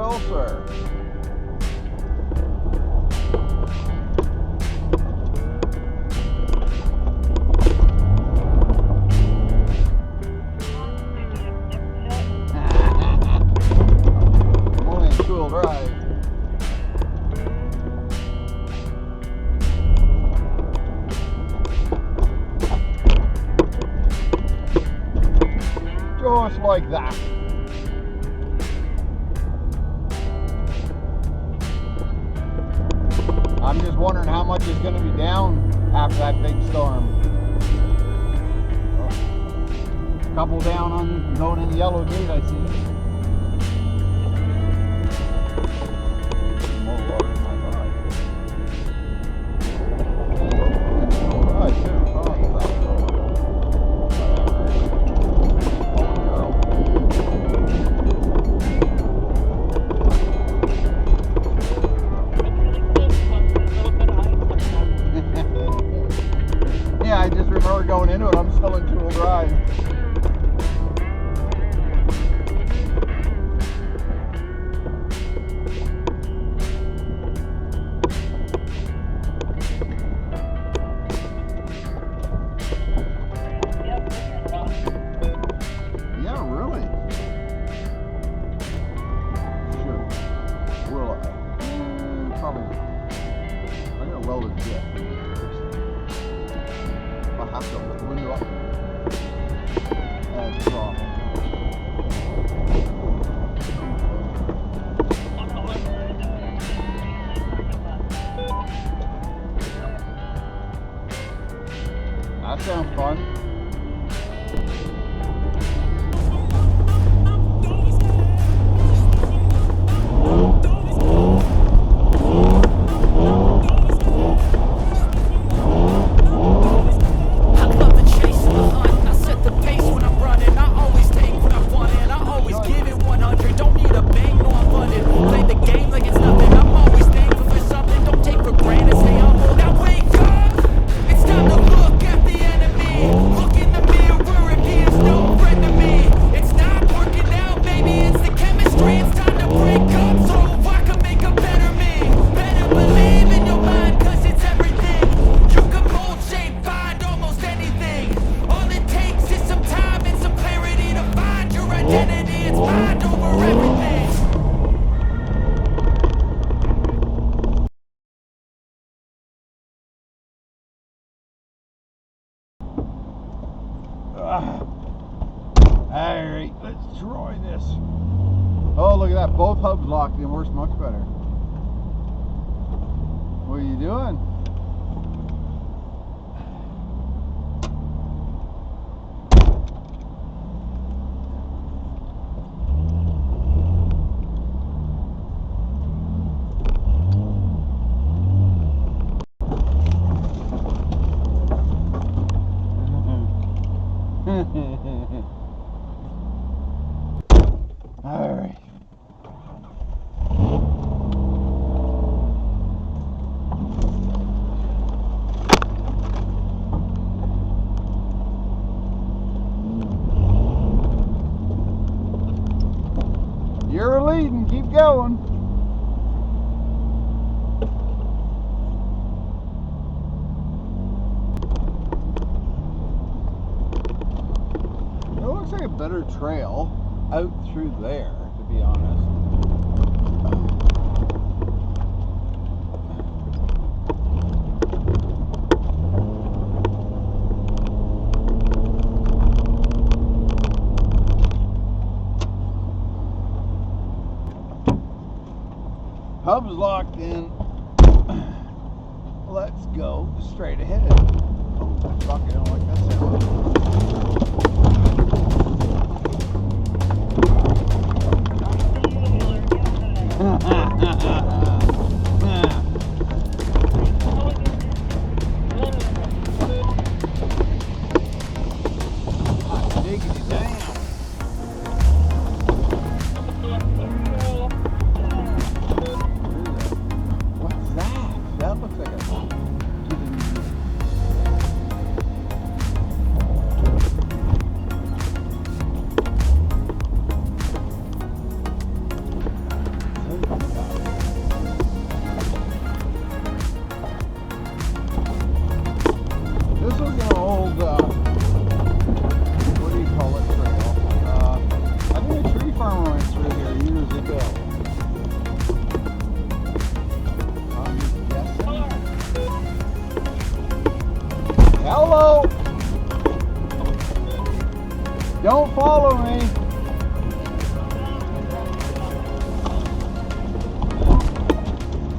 will, sir. I'm only in two-wheel drive. Just like that. I'm just wondering how much is going to be down after that big storm. A couple down on going in the yellow gate, I see. More water in my car. Right, too. Oh, crap. Yeah, I just remember going into it. I'm still in two-wheel drive. Yeah, really? Should. Will I? Probably. I got welded jet. I have to put the window up. That's the problem. That sounds fun. Alright, let's try this. Oh, look at that. Both hubs locked in. Works much better. What are you doing? All right. You're leading. Keep going. It looks like a better trail out through there, to be honest. Hub's locked in. Let's go straight ahead. Oh, fuck, I don't like that sound. old, what do you call it, trail? I think a tree farmer went through here years ago. I'm just guessing. Hello! Don't follow me.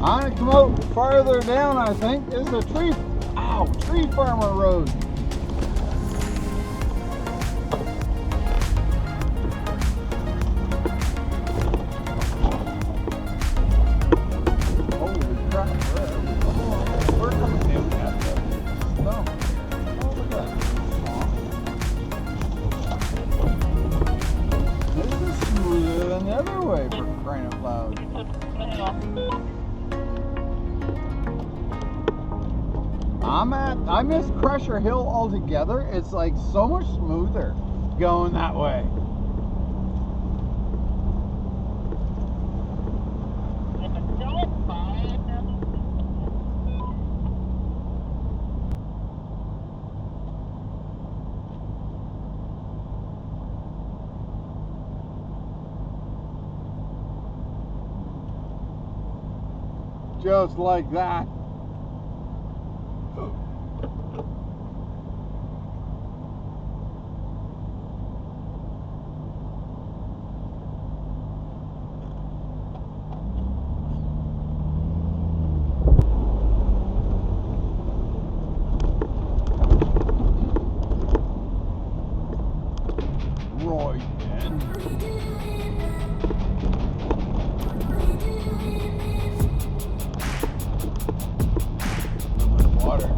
I'm gonna come out farther down, I think. This is a tree farmer road. Holy crap, we're coming in at the snow. Oh, look at that. This is smoother than the other way, for crying out loud. I miss Crusher Hill altogether. It's like so much smoother going that way. Just like that. Right then. Water.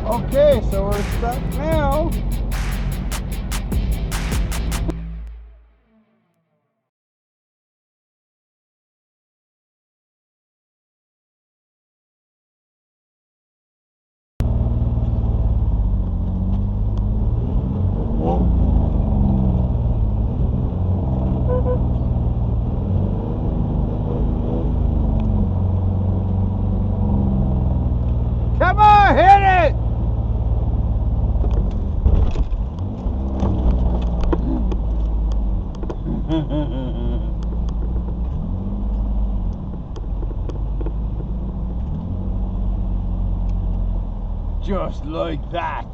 Okay, so we're stuck now. Come on, hit it! Just like that.